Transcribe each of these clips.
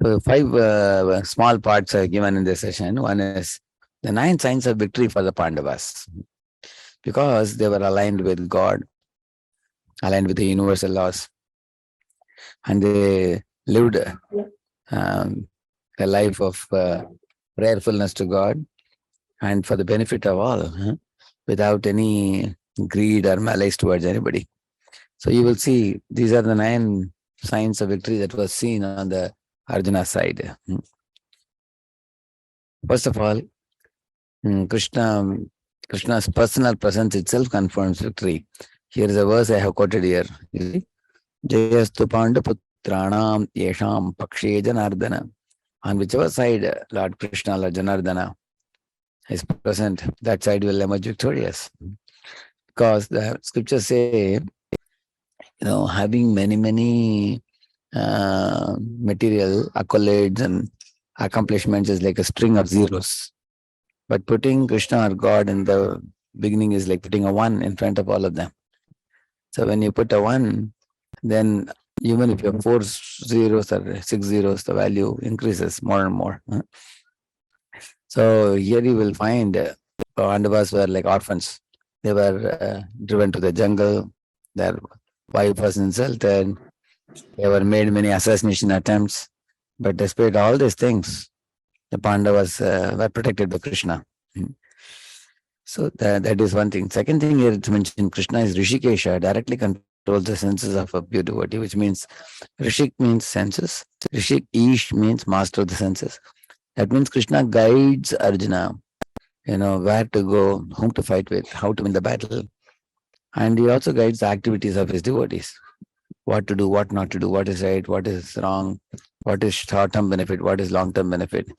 So 5 small parts are given in this session. One is the 9 signs of victory for the Pandavas, because they were aligned with God, aligned with the universal laws, and they lived a life of prayerfulness to God and for the benefit of all, without any greed or malice towards anybody. So you will see these are the 9 signs of victory that was seen on the Arjuna side. First of all, Krishna's personal presence itself confirms victory. Here is a verse I have quoted here. Jayastu Pandaputranam Yesham Pakshe Janardana. On whichever side Lord Krishna, Lord Janardana is present, that side will emerge victorious. Because the scriptures say, having many material accolades and accomplishments is like a string of zeros. But putting Krishna or God in the beginning is like putting a 1 in front of all of them. So when you put a 1, then even if you have 4 zeros or 6 zeros, the value increases more and more. So here you will find Pandavas were like orphans. They were driven to the jungle. Their wife was insulted. They were made many assassination attempts. But despite all these things, the Pandavas were protected by Krishna. So that is one thing. Second thing here to mention, Krishna is Rishikesha, directly controls the senses of a pure devotee, which means Rishik means senses. Rishik Ish means master of the senses. That means Krishna guides Arjuna, where to go, whom to fight with, how to win the battle. And he also guides the activities of his devotees. What to do, what not to do, what is right, what is wrong, what is short-term benefit, what is long-term benefit,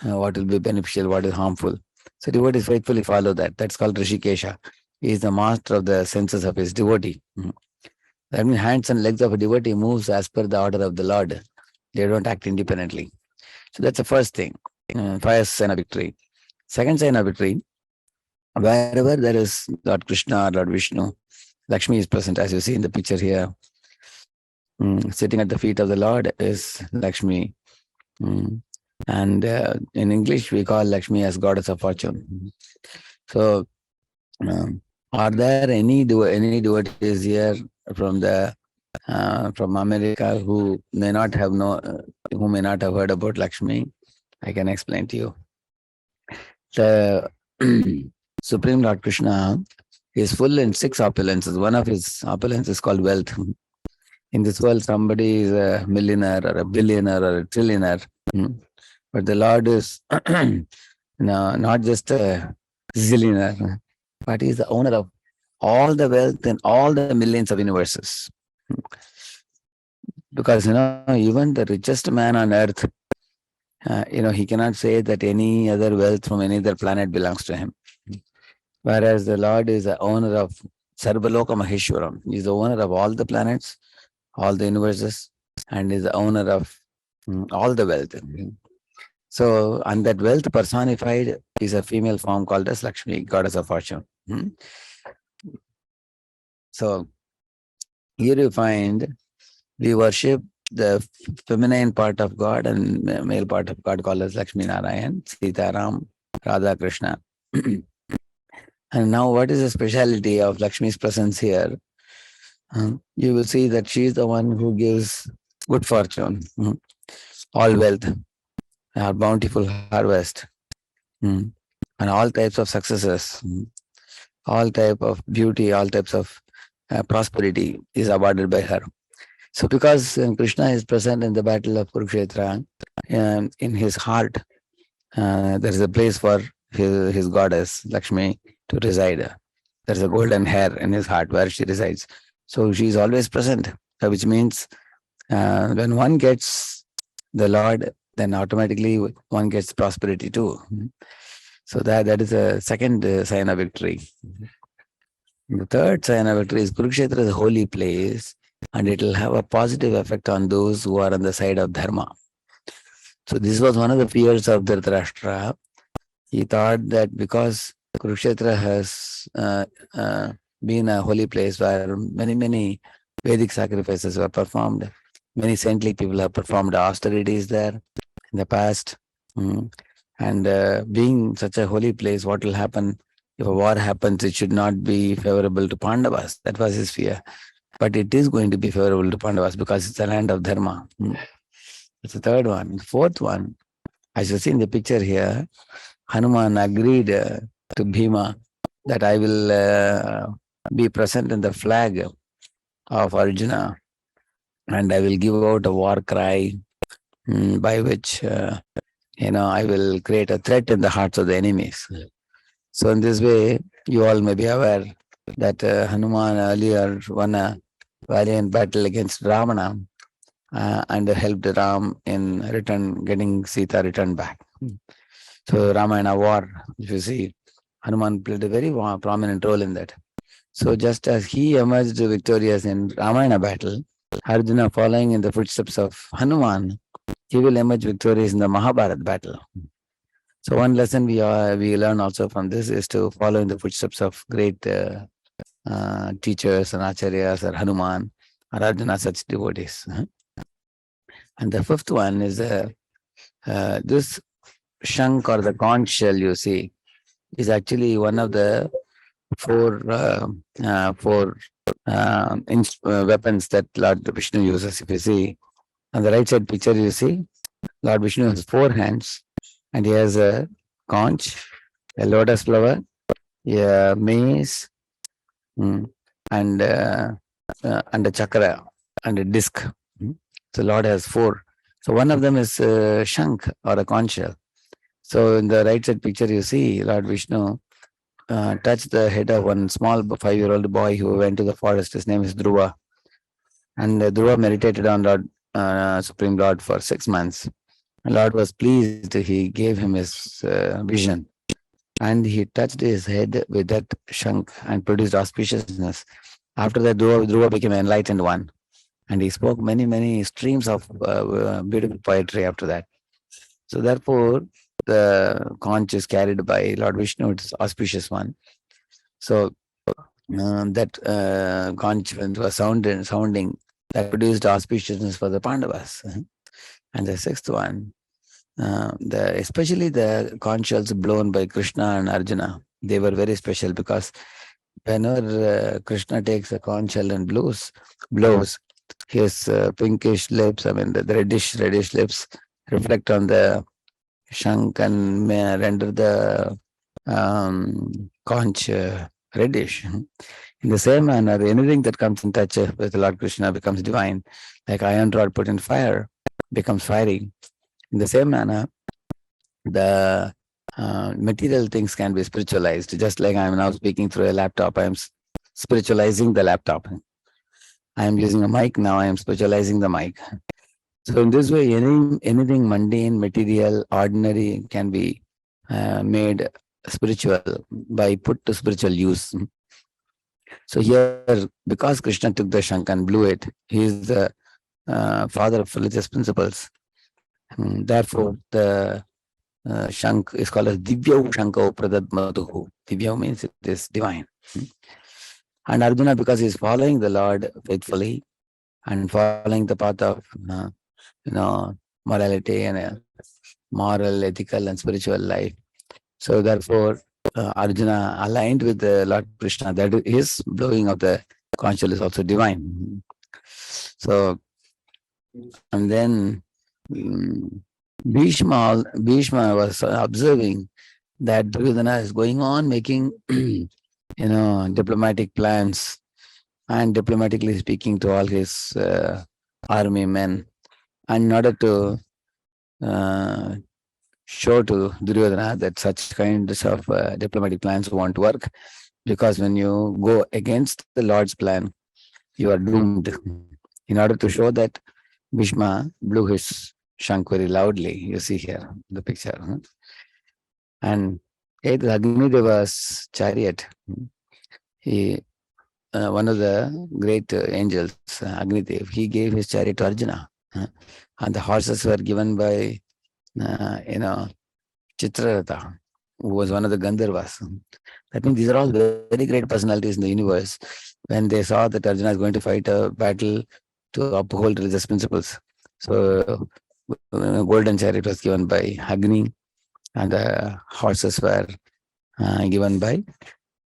what will be beneficial, what is harmful. So devotees faithfully follow that. That's called Rishikesha. He is the master of the senses of his devotee. That means hands and legs of a devotee moves as per the order of the Lord. They don't act independently. So that's the first thing. First sign of victory. Second sign of victory, wherever there is Lord Krishna or Lord Vishnu, Lakshmi is present, as you see in the picture here. Sitting at the feet of the Lord is Lakshmi. And in English, we call Lakshmi as goddess of fortune. So, are there any devotees here from from America who may not have heard about Lakshmi? I can explain to you. The Supreme Lord Krishna is full in 6 opulences. One of his opulences is called wealth. In this world, somebody is a millionaire or a billionaire or a trillionaire. But the Lord is not just a zillionaire, but he is the owner of all the wealth and all the millions of universes. Because, even the richest man on earth, he cannot say that any other wealth from any other planet belongs to him. Whereas the Lord is the owner of Sarvaloka Maheshwaram. He is the owner of all the planets, all the universes, and is the owner of all the wealth. So, and that wealth personified is a female form called as Lakshmi, goddess of fortune. So, here you find we worship the feminine part of God and male part of God called as Lakshmi Narayan, Sitaram, Radha Krishna. And now what is the speciality of Lakshmi's presence here? You will see that she is the one who gives good fortune, all wealth, our bountiful harvest, and all types of successes, all type of beauty, all types of prosperity is awarded by her. So because Krishna is present in the battle of Kurukshetra, in his heart, there is a place for his goddess, Lakshmi, to reside. There's a golden hair in his heart where she resides. So she is always present, which means when one gets the Lord, then automatically one gets prosperity too. So that is a second sign of victory. The third sign of victory is Kurukshetra is a holy place, and it will have a positive effect on those who are on the side of Dharma. So this was one of the fears of Dhritarashtra. He thought that because Kurukshetra has been a holy place where many Vedic sacrifices were performed, Many saintly people have performed austerities there in the past. Mm. And being such a holy place, what will happen if a war happens? It should not be favorable to Pandavas. That was his fear. But it is going to be favorable to Pandavas because it's the land of Dharma. Mm. That's the third one. The fourth one, as you see in the picture here, Hanuman agreed to Bhima that I will be present in the flag of Arjuna and I will give out a war cry by which I will create a threat in the hearts of the enemies. So in this way, you all may be aware that Hanuman earlier won a valiant battle against Ravana and helped Ram in return getting Sita returned back. So Ramayana war, if you see, Hanuman played a very prominent role in that. So just as he emerged victorious in Ramayana battle, Arjuna following in the footsteps of Hanuman, he will emerge victorious in the Mahabharata battle. So one lesson we learn also from this is to follow in the footsteps of great teachers and acharyas or Hanuman or Arjuna, such devotees. And the fifth one is this shank or the conch shell you see is actually one of the four weapons that Lord Vishnu uses. If you see on the right side picture, you see Lord Vishnu has 4 hands and he has a conch, a lotus flower, a mace, and a chakra and a disc. So Lord has 4. So one of them is shank or a conch shell. So in the right side picture, you see Lord Vishnu touched the head of one small 5-year-old boy who went to the forest. His name is Dhruva. And Dhruva meditated on Lord Supreme Lord for 6 months. The Lord was pleased. He gave him his vision. And he touched his head with that shank and produced auspiciousness. After that, Dhruva became an enlightened one. And he spoke many, many streams of beautiful poetry after that. So therefore, the conch is carried by Lord Vishnu. It's auspicious one. So that conch was sounding, that produced auspiciousness for the Pandavas. And the sixth one, especially the conchshells blown by Krishna and Arjuna, they were very special because whenever Krishna takes a conchshell and blows, his pinkish lips, the reddish lips reflect on the shank and may render the conch reddish. In the same manner, anything that comes in touch with Lord Krishna becomes divine, like iron rod put in fire becomes fiery. In the same manner, the material things can be spiritualized. Just like I am now speaking through a laptop, I am spiritualizing the laptop. I am using a mic now, I am spiritualizing the mic. So in this way, anything mundane, material, ordinary can be made spiritual by put to spiritual use. So here, because Krishna took the shank and blew it, he is the father of religious principles. Therefore, the shank is called as Divya Shanko Pradad Madhuhu. Divya means it is divine. And Arjuna, because he is following the Lord faithfully and following the path of morality and moral, ethical, and spiritual life. So therefore, Arjuna aligned with the Lord Krishna. That his blowing of the conch shell is also divine. So, and then Bhishma was observing that Duryodhana is going on making, diplomatic plans and diplomatically speaking to all his army men, and in order to show to Duryodhana that such kinds of diplomatic plans won't work, because when you go against the Lord's plan, you are doomed. In order to show that, Bhishma blew his shank very loudly. You see here the picture. And it is Agnideva's chariot. He, one of the great angels, Agnideva, he gave his chariot to Arjuna. And the horses were given by, Citaratha, who was one of the Gandharvas. That means these are all very great personalities in the universe. When they saw that Arjuna is going to fight a battle to uphold religious principles. So, golden chariot was given by Agni, and the horses were given by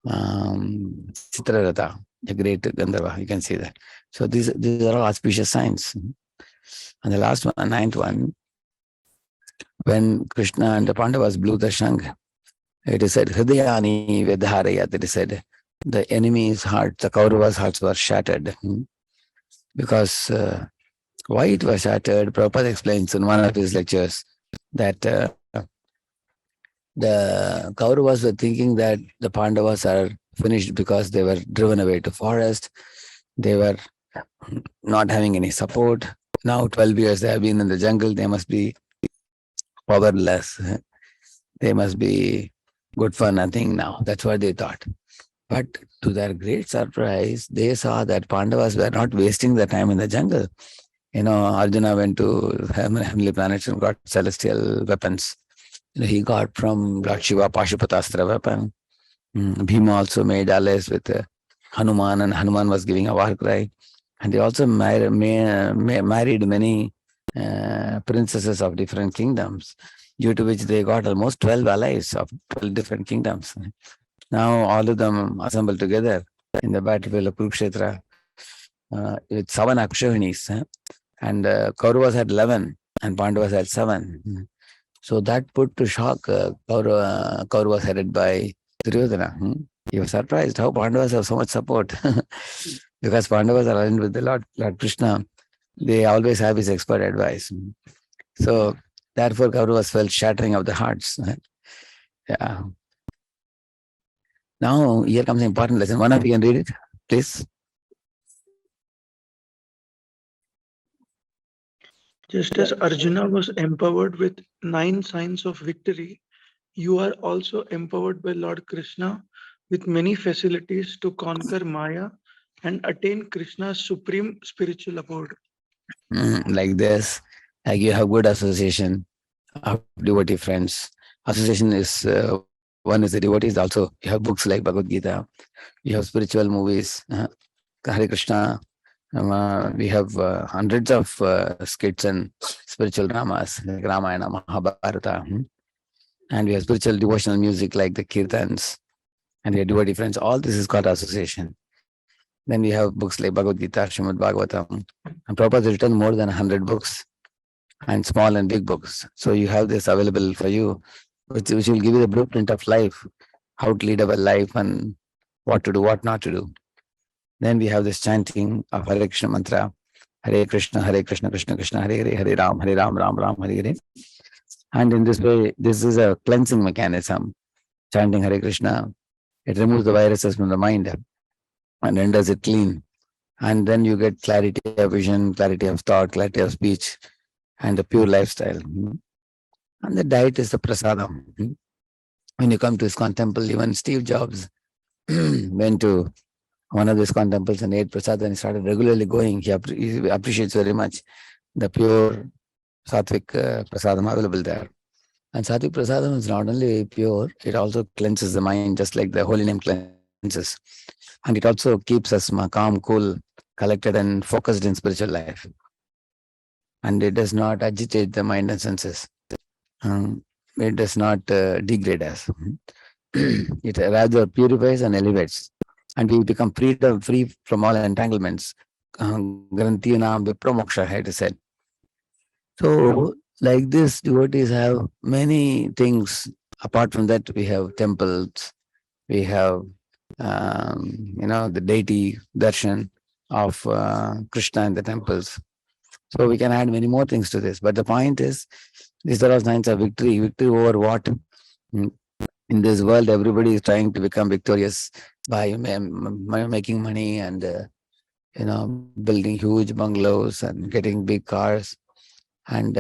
Citaratha, the great Gandharva. You can see that. So these are all auspicious signs. And the last one, ninth one, when Krishna and the Pandavas blew the shank, it is said, Hridayani Vedharayat. It is said, the enemy's heart, the Kauravas' hearts were shattered. Because why it was shattered, Prabhupada explains in one of his lectures that the Kauravas were thinking that the Pandavas are finished because they were driven away to forest. They were not having any support. Now 12 years they have been in the jungle. They must be powerless. They must be good for nothing now. That's what they thought. But to their great surprise, they saw that Pandavas were not wasting their time in the jungle. Arjuna went to heavenly planets and got celestial weapons. He got from Lord Shiva Pashupatastra weapon. Bhima also made allies with Hanuman, and Hanuman was giving a war cry. And they also married many princesses of different kingdoms, due to which they got almost 12 allies of 12 different kingdoms. Now all of them assembled together in the battlefield of Kurukshetra with 7 Akshavinis. And Kauravas had 11 and Pandavas had 7. So that put to shock Kauravas headed by Duryodhana. He was surprised how Pandavas have so much support. Because Pandavas are aligned with the Lord Krishna. They always have his expert advice. So therefore Kauravas felt shattering of the hearts. Yeah. Now here comes an important lesson. One of you can read it, please. Just as Arjuna was empowered with 9 signs of victory, you are also empowered by Lord Krishna with many facilities to conquer Maya and attain Krishna's supreme spiritual abode. Like this, like you have good association of devotee friends. Association is one is the devotees. Also, you have books like Bhagavad Gita. You have spiritual movies, Hare Krishna. We have hundreds of skits and spiritual dramas like Ramayana, Mahabharata. And we have spiritual devotional music like the Kirtans, and we have devotee friends. All this is called association. Then we have books like Bhagavad Gita, Srimad Bhagavatam. And Prabhupada has written more than 100 books, and small and big books. So you have this available for you, which will give you the blueprint of life, how to lead our life and what to do, what not to do. Then we have this chanting of Hare Krishna mantra, Hare Krishna, Krishna Krishna, Hare Hare, Hare Ram, Ram Ram, Hare Hare. And in this way, this is a cleansing mechanism. Chanting Hare Krishna, it removes the viruses from the mind and renders it clean. And then you get clarity of vision, clarity of thought, clarity of speech, and a pure lifestyle. And the diet is the prasadam. When you come to ISKCON temple, even Steve Jobs went to one of the ISKCON temples and ate prasad, and he started regularly going. He appreciates very much the pure sattvic prasadam available there. And sattvic prasadam is not only pure, it also cleanses the mind, just like the holy name cleanses. And it also keeps us calm, cool, collected, and focused in spiritual life. And it does not agitate the mind and senses. It does not degrade us. It rather purifies and elevates. And we become free from all entanglements. Granthina vipramoksha, it is said. So, like this, devotees have many things. Apart from that, we have temples, we have, the deity darshan of Krishna in the temples. So we can add many more things to this. But the point is, these are all signs of victory. Victory over what? In this world, everybody is trying to become victorious by making money and, building huge bungalows and getting big cars and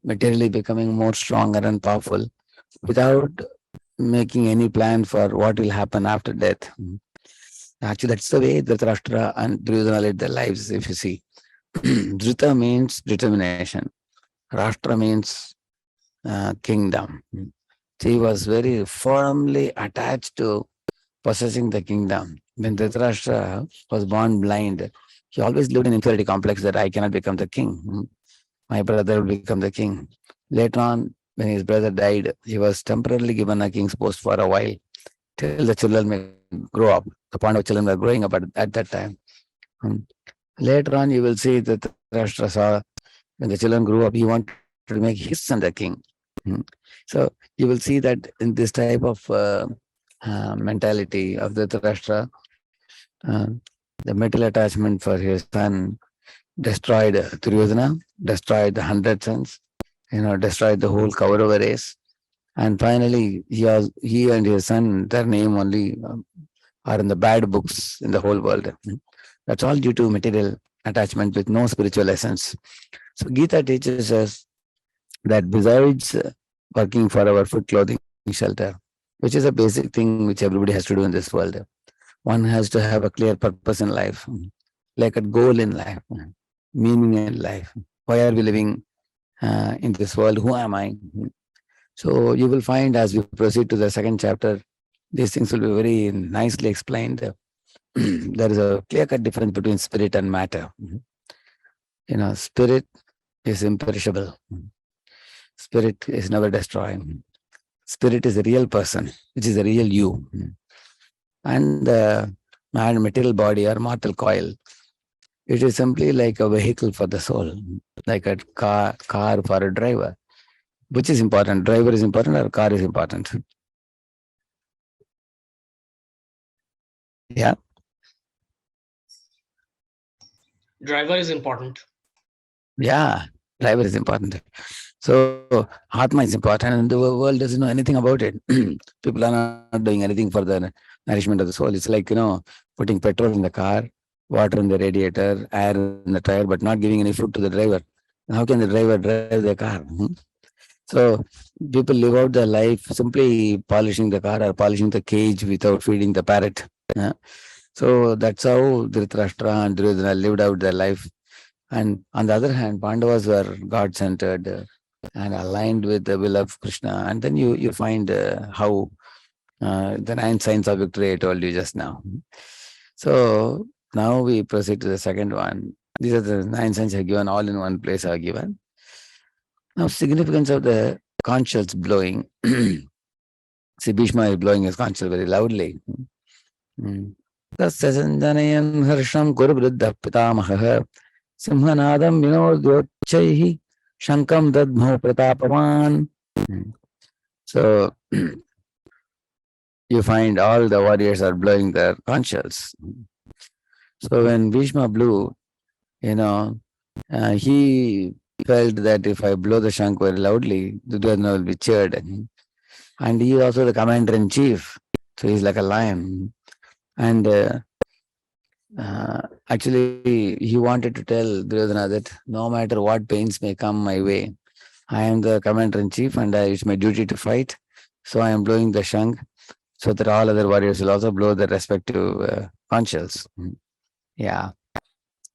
materially becoming more stronger and powerful without making any plan for what will happen after death. Actually, that's the way Dhritarashtra and Duryodhana led their lives, if you see. Dhrita means determination. Rashtra means kingdom. He was very firmly attached to possessing the kingdom. When Dhritarashtra was born blind, he always lived in inferiority complex that I cannot become the king. My brother will become the king. Later on, when his brother died, he was temporarily given a king's post for a while till the children may grow up. The point of children were growing up at that time. Um, Later on, you will see that Rashtra saw when the children grew up, he wanted to make his son the king. Mm. So you will see that in this type of mentality of the Dhritarashtra, uh, the material attachment for his son destroyed Duryodhana, destroyed the 100 sons, destroyed the whole Kaurava race. And finally, he and his son, their name only are in the bad books in the whole world. That's all due to material attachment with no spiritual essence. So Gita teaches us that besides working for our food, clothing, shelter, which is a basic thing which everybody has to do in this world, one has to have a clear purpose in life, like a goal in life, meaning in life. Why are we living in this world? Who am I? So you will find as we proceed to the second chapter, these things will be very nicely explained. There is a clear-cut difference between spirit and matter. Spirit is imperishable. Spirit is never destroyed. Spirit is a real person, which is a real you. And the material body or mortal coil, it is simply like a vehicle for the soul, like a car for a driver. Which is important? Driver is important or car is important? Yeah. Driver is important. Yeah, driver is important. So Atma is important and the world doesn't know anything about it. People are not doing anything for the nourishment of the soul. It's like, putting petrol in the car, water in the radiator, air in the tire, but not giving any food to the driver. How can the driver drive the car? So people live out their life simply polishing the car or polishing the cage without feeding the parrot. So that's how Dhritarashtra and Duryodhana lived out their life. And on the other hand, Pandavas were God-centered and aligned with the will of Krishna. And then you find how the 9 signs of victory I told you just now. So now we proceed to the second one. These are the 9 signs are given, all in one place are given. Now, significance of the conchshells blowing. See, Bhishma is blowing his conch shell very loudly. Tasya sanjanayan harsham kurvriddha pitamahah simhanadam vinodyochaihi shankam dadmho pratapavan. So, you find all the warriors are blowing their conch shells. So when Bhishma blew, he felt that if I blow the shank very loudly, Duryodhana will be cheered. And he is also the commander-in-chief. So he's like a lion. And actually, he wanted to tell Duryodhana that no matter what pains may come my way, I am the commander-in-chief and it's my duty to fight. So I am blowing the shank so that all other warriors will also blow their respective conch shells. Yeah.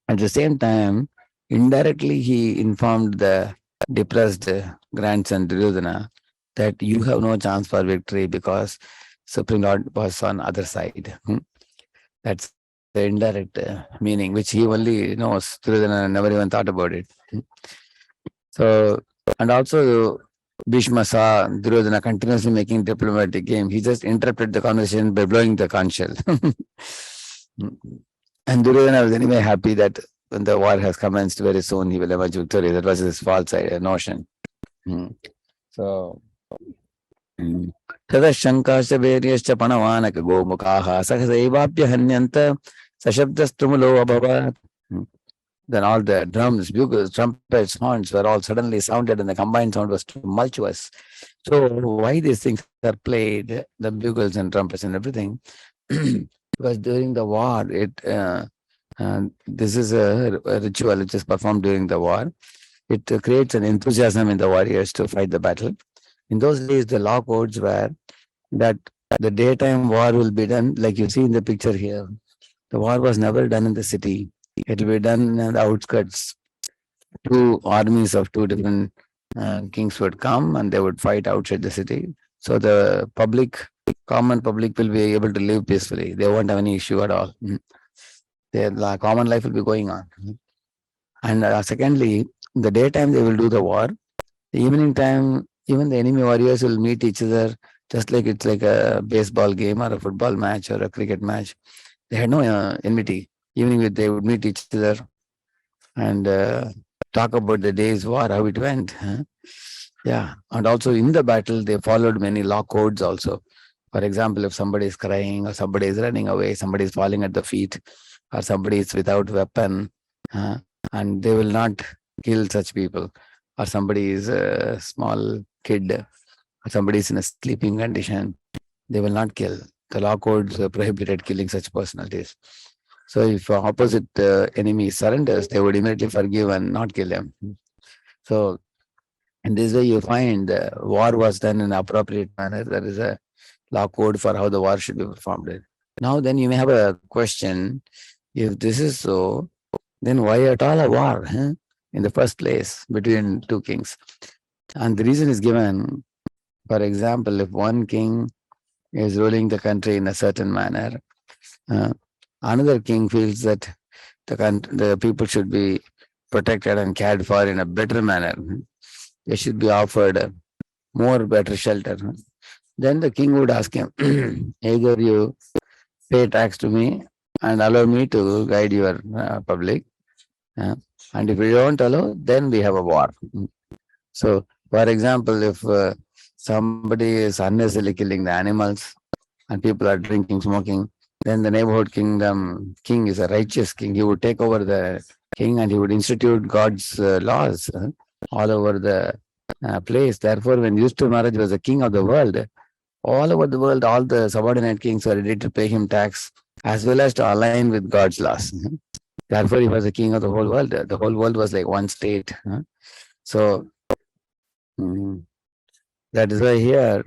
At the same time, indirectly, he informed the depressed grandson Duryodhana that you have no chance for victory because Supreme Lord was on other side. That's the indirect meaning, which he only knows. Duryodhana never even thought about it. So, and also Bhishma saw Duryodhana continuously making diplomatic game. He just interrupted the conversation by blowing the conch shell. And Duryodhana was anyway happy that when the war has commenced very soon, he will emerge victorious. That was his false notion. So, Tada shankasya veryascha panavanaka gomukaha sakasevapya hanyanta sashabdastrumulo abhavat. Then all the drums, bugles, trumpets, horns were all suddenly sounded and the combined sound was tumultuous. So why these things are played, the bugles and trumpets and everything? Because during the war, this is a ritual which is performed during the war. It creates an enthusiasm in the warriors to fight the battle. In those days, the law codes were that the daytime war will be done, like you see in the picture here. The war was never done in the city. It will be done in the outskirts. 2 armies of 2 different kings would come and they would fight outside the city. So the common public will be able to live peacefully. They won't have any issue at all. Their common life will be going on. And secondly, in the daytime they will do the war. The evening time, even the enemy warriors will meet each other, just like it's like a baseball game or a football match or a cricket match. They had no enmity. Evening they would meet each other and talk about the day's war, how it went. Yeah, and also in the battle, they followed many law codes also. For example, if somebody is crying or somebody is running away, somebody is falling at the feet, or somebody is without weapon, uh, and they will not kill such people. Or somebody is a small kid, or somebody is in a sleeping condition, they will not kill. The law codes prohibited killing such personalities. So if opposite enemy surrenders, they would immediately forgive and not kill them. So in this way, you find the war was done in an appropriate manner. There is a law code for how the war should be performed. Now, then you may have a question. If this is so, then why at all a war in the first place between two kings? And the reason is given, for example, if one king is ruling the country in a certain manner, uh, another king feels that the people should be protected and cared for in a better manner. They should be offered more better shelter. Then the king would ask him, either you pay tax to me and allow me to guide your public, and if you don't allow, then we have a war. So, for example, if somebody is unnecessarily killing the animals and people are drinking, smoking, then the neighborhood king is a righteous king. He would take over the king and he would institute God's laws all over the place. Therefore, when Yudhishthira Maharaj was the king of the world, all over the world, all the subordinate kings were ready to pay him tax as well as to align with God's laws. Therefore, he was the king of the whole world. The whole world was like one state. So, that is why here,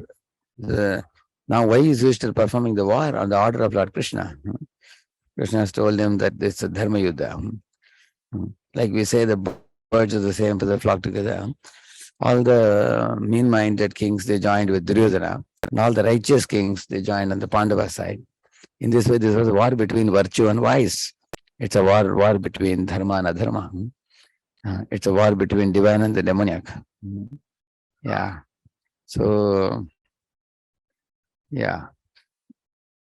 now why is Yudhishthira performing the war on the order of Lord Krishna? Krishna has told him that this is a Dharma Yuddha. Like we say, the birds of the same feather flock together. All the mean-minded kings, they joined with Duryodhana. And all the righteous kings, they joined on the Pandava side. In this way, this was a war between virtue and vice. It's a war between dharma and adharma. It's a war between divine and the demoniac. Yeah. So, yeah.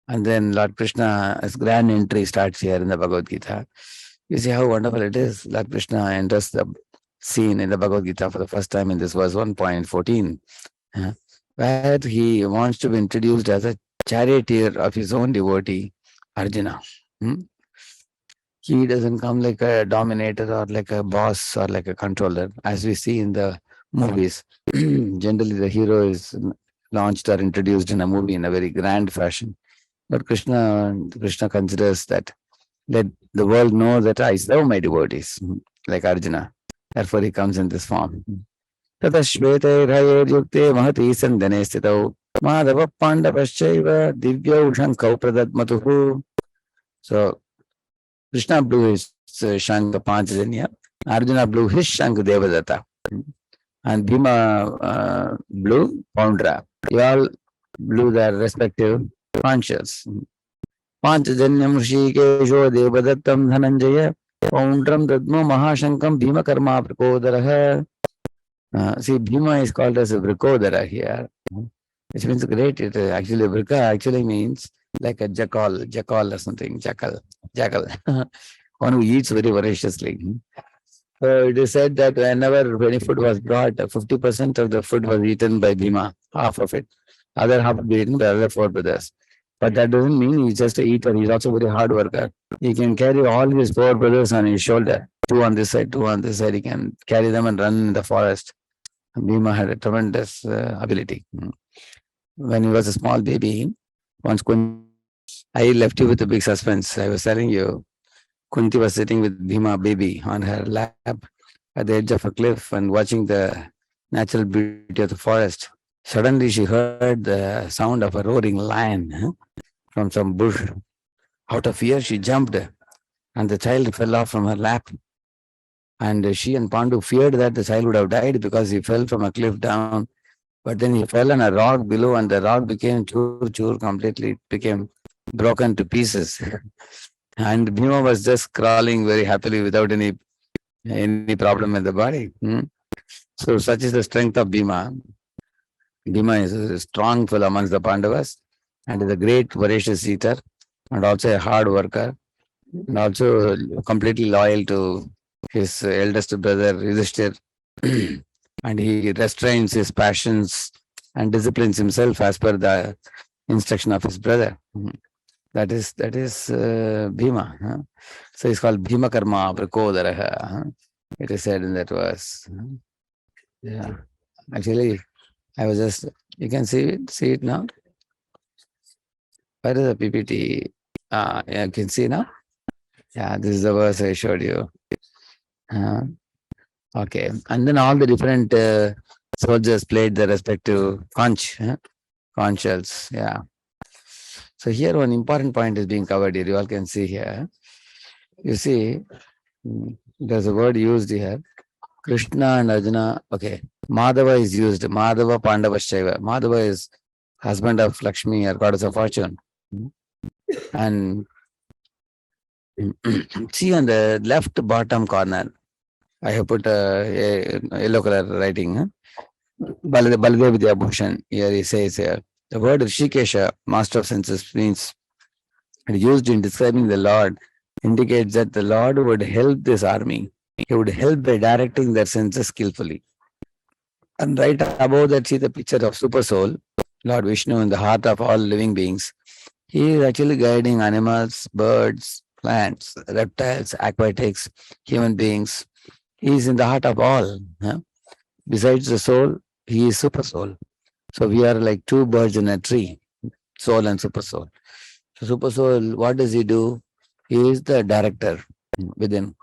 And then Lord Krishna's grand entry starts here in the Bhagavad Gita. You see how wonderful it is. Lord Krishna enters the scene in the Bhagavad Gita for the first time in this verse 1.14, where he wants to be introduced as a charioteer of his own devotee, Arjuna. He doesn't come like a dominator or like a boss or like a controller, as we see in the movies. Generally, the hero is launched or introduced in a movie in a very grand fashion. But Krishna considers that let the world know that I serve my devotees, like Arjuna. Therefore, he comes in this form. Tata shvetayurayurukte mahati sandhane stitau madhava pandavaschaiva divyau shankau pradadmatuhu. So, Krishna blew his Shankha Panchajanya, Arjuna blew his Shankha Devadatta, and Bhima blew Poundra. They all blew their respective conchshells. Panchajanyam Rishikesho Devadattam Dhananjaya Poundram Dadmo Mahashankam Bhima Karma Vrikodara. See, Bhima is called as a Vrikodara here, which means great. It actually, Vrika actually means like a jackal or something, jackal. One who eats very voraciously. So it is said that whenever any food was brought, 50% of the food was eaten by Bhima, half of it. Other half would be eaten by other four brothers. But that doesn't mean he's just a eater. He's also a very hard worker. He can carry all his four brothers on his shoulder. Two on this side, two on this side. He can carry them and run in the forest. Bhima had a tremendous ability. When he was a small baby, once I left you with a big suspense. I was telling you, Kunti was sitting with Bhima baby on her lap at the edge of a cliff and watching the natural beauty of the forest. Suddenly she heard the sound of a roaring lion from some bush. Out of fear, she jumped and the child fell off from her lap. And she and Pandu feared that the child would have died because he fell from a cliff down. But then he fell on a rock below and the rock became chur completely. It became broken to pieces. And Bhima was just crawling very happily without any problem in the body. So such is the strength of Bhima. Bhima is a strong fellow amongst the Pandavas and is a great voracious eater and also a hard worker and also completely loyal to his eldest brother Yudhishthir. And he restrains his passions and disciplines himself as per the instruction of his brother. That is Bhima. So he's called Bhima Karma Prakodaraha. It is said in that verse. Yeah. Actually, I was just, you can see it now. Where is the PPT? Yeah, you can see now. Yeah, this is the verse I showed you. Okay. And then all the different soldiers played the respective conchshells. Yeah. So here one important point is being covered here. You all can see here. You see, there's a word used here. Krishna and Arjuna. Okay. Madhava is used. Madhava Pandavaschaiva. Madhava is husband of Lakshmi or goddess of fortune. And see on the left bottom corner, I have put a yellow color writing. Baladev Vidyabhushan. Here he says here. The word Rishikesha, master of senses, means used in describing the Lord, indicates that the Lord would help this army. He would help by directing their senses skillfully. And right above that, see the picture of Super Soul, Lord Vishnu in the heart of all living beings. He is actually guiding animals, birds, plants, reptiles, aquatics, human beings. He is in the heart of all. Besides the soul, he is Super Soul. So we are like two birds in a tree, soul and Super Soul. So Super Soul, what does he do? He is the director within.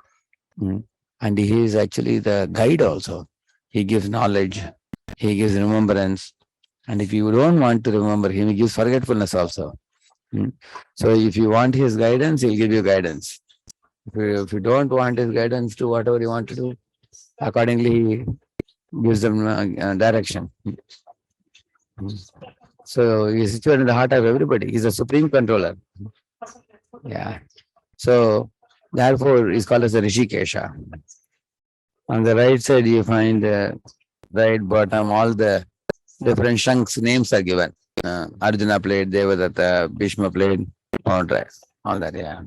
And he is actually the guide also. He gives knowledge, he gives remembrance. And if you don't want to remember him, he gives forgetfulness also. So if you want his guidance, he'll give you guidance. If you don't want his guidance, do whatever you want to do. Accordingly, he gives them direction. So he is situated in the heart of everybody. He's a supreme controller. Yeah. So therefore, he's called as a Rishikesha. On the right side, you find the right bottom, all the different shanks names are given. Arjuna played, Devadatta, Bhishma played, all that, yeah.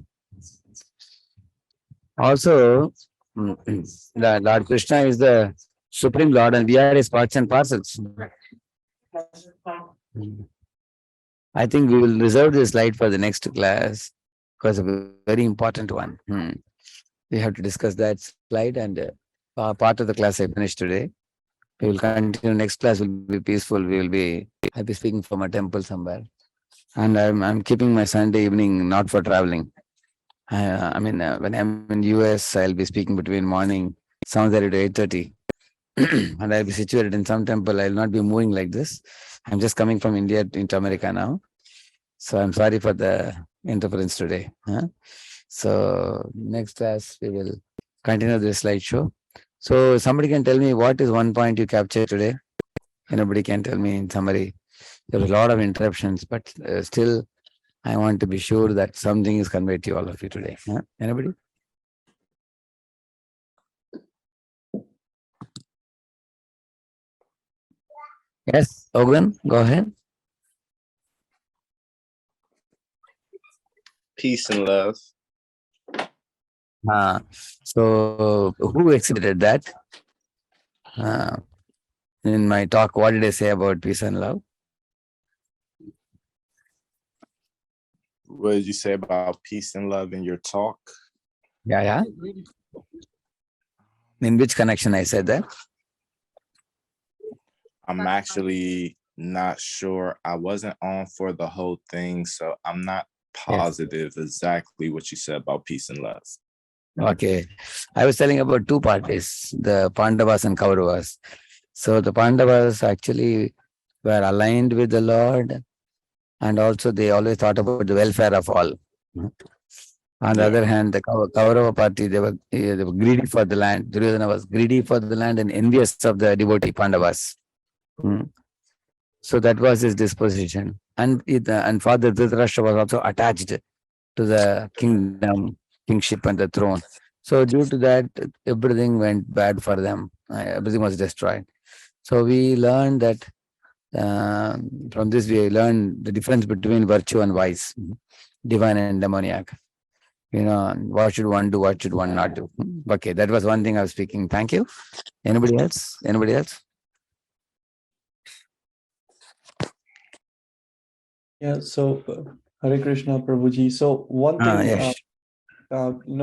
Also, the Lord Krishna is the Supreme Lord and we are his parts and parcels. I think we will reserve this slide for the next class because a very important one. We have to discuss that slide and part of the class I finished today. We will continue. Next class will be peaceful. I'll be speaking from a temple somewhere. And I'm keeping my Sunday evening not for traveling. When I'm in US, I'll be speaking between morning 7:30 to 8:30. And I'll be situated in some temple. I'll not be moving like this. I'm just coming from India into America now. So I'm sorry for the interference today. So next class, we will continue this slideshow. So somebody can tell me what is one point you captured today? Anybody can tell me in summary. There was a lot of interruptions, but still I want to be sure that something is conveyed to all of you today. Anybody? Yes, Ogun, go ahead. Peace and love. So who exhibited that? In my talk, what did I say about peace and love? What did you say about peace and love in your talk? Yeah. In which connection I said that? I'm actually not sure. I wasn't on for the whole thing, so I'm not positive exactly what you said about peace and love. Okay. I was telling about two parties, the Pandavas and Kauravas. So the Pandavas actually were aligned with the Lord, and also they always thought about the welfare of all. On the other hand, the Kaurava party, they were greedy for the land. Duryodhana was greedy for the land and envious of the devotee Pandavas. So that was his disposition. And Father Dhritarashtra was also attached to the kingdom, kingship and the throne. So due to that, everything went bad for them. Everything was destroyed. So we learned that from this we learned the difference between virtue and vice, divine and demoniac. What should one do, what should one not do? Okay, that was one thing I was speaking. Thank you. Anybody else? Anybody else? Yeah, so Hare Krishna, Prabhuji. So one thing, Yes.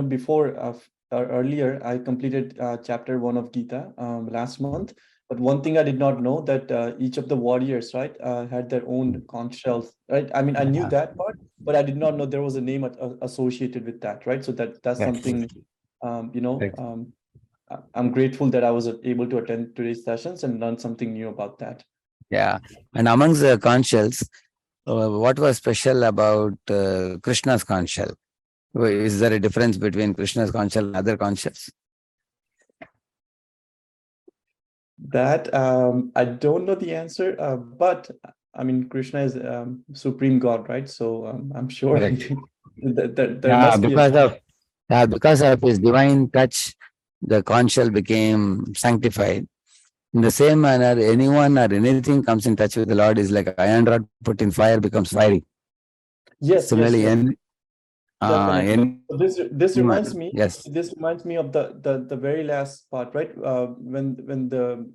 before earlier, I completed chapter 1 of Gita last month. But one thing I did not know that each of the warriors, right, had their own conch shells, right? I mean, I knew that part, but I did not know there was a name associated with that, right? So that's Yes. something, Right. I'm grateful that I was able to attend today's sessions and learn something new about that. Yeah. And amongst the conchshells, what was special about Krishna's conchshell? Is there a difference between Krishna's conchshell and other conchshells? That I don't know the answer, but I mean, Krishna is supreme God, right? So I'm sure Correct. there must be because of his divine touch, the conchshell became sanctified. In the same manner, anyone or anything comes in touch with the Lord is like an iron rod put in fire becomes fiery. Yes, Similarly, definitely. So this reminds me. Yes. This reminds me of the very last part, right? When the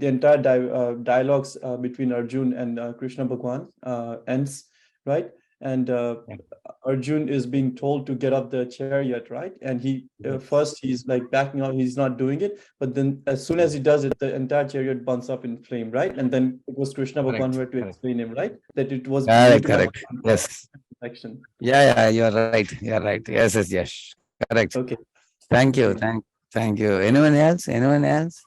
entire dialogues between Arjun and Krishna Bhagwan ends, right? And Arjun is being told to get off the chariot, right? And he first he's like backing out, he's not doing it, but then as soon as he does it, the entire chariot burns up in flame, right? And then it was Krishna Bhagwan who had to explain him, right? That it was Correct. Yes. section. Yeah, you're right. You're right. Yes. Correct. Okay. Thank you. Thank you. Anyone else? Anyone else?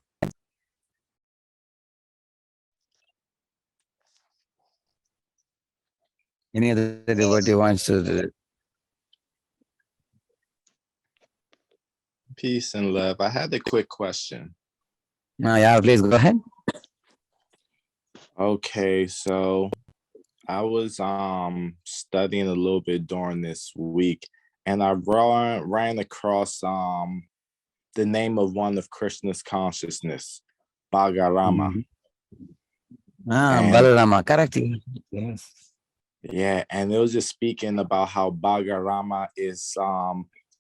Any other devotee wants to? Peace and love. I had a quick question. Yeah, please go ahead. Okay, so I was studying a little bit during this week, and I ran across the name of one of Krishna's consciousness, Bhagavad Rama. Bhagavad Rama, correct. Yes. Yeah, and it was just speaking about how Bhagavad Rama is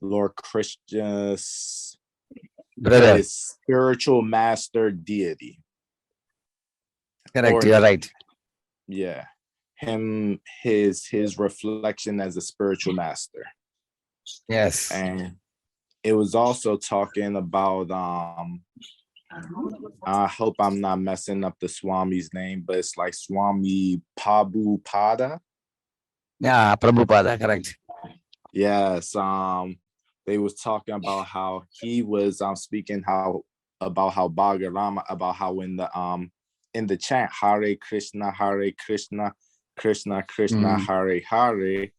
Lord Krishna's brother, his spiritual master deity. Correct, you're right. Yeah, his reflection as a spiritual master. Yes. And it was also talking about I hope I'm not messing up the Swami's name, but it's like Swami Prabhupada. Yeah, Prabhupada, correct. Yes, they was talking about how he was speaking about how Bhagavad Rama, about how in the chant Hare Krishna, Krishna Krishna, Hare Hare,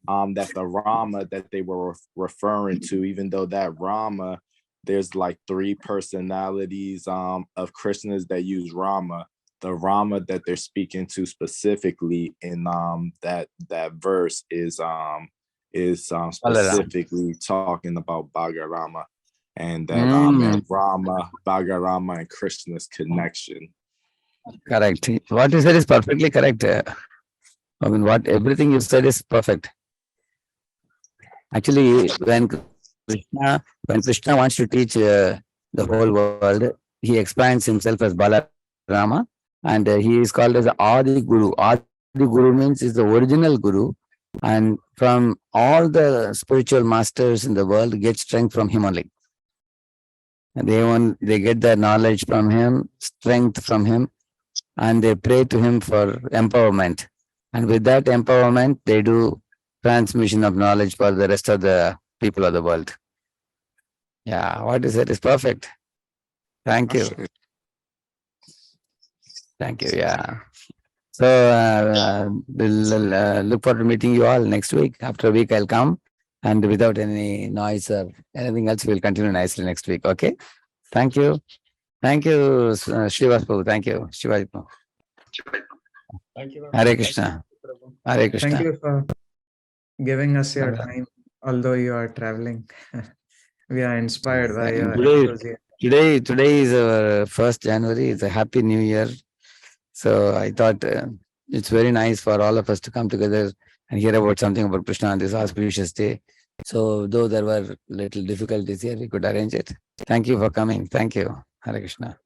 that the Rama that they were referring to, even though that Rama, there's like 3 personalities of Krishnas that use Rama. The Rama that they're speaking to specifically in that verse is specifically talking about Bhagavad Rama, and that Rama, Bhagavad Rama, and Krishna's connection. Correct. What you said is perfectly correct. I mean, everything you said is perfect. Actually, when Krishna wants to teach the whole world, he expands himself as Balarama, and he is called as Adi Guru. Adi Guru means is the original Guru, and from all the spiritual masters in the world get strength from him only. And they get their knowledge from him, strength from him, and they pray to him for empowerment. And with that empowerment, they do transmission of knowledge for the rest of the people of the world. Yeah, what you said is perfect. Thank you. Thank you. Yeah. So we'll look forward to meeting you all next week. After a week, I'll come, and without any noise or anything else, we'll continue nicely next week. Okay. Thank you. Thank you, Srivastava. Thank you, Shivaji. Thank you. Hare Krishna. Hare Krishna. Thank you, sir. giving us your Okay. time, although you are traveling. We are inspired by And your today, enthusiasm. today is our 1st January. It's a happy new year. So I thought it's very nice for all of us to come together and hear about something about Krishna on this auspicious day. So though there were little difficulties here, we could arrange it. Thank you for coming. Thank you. Hare Krishna.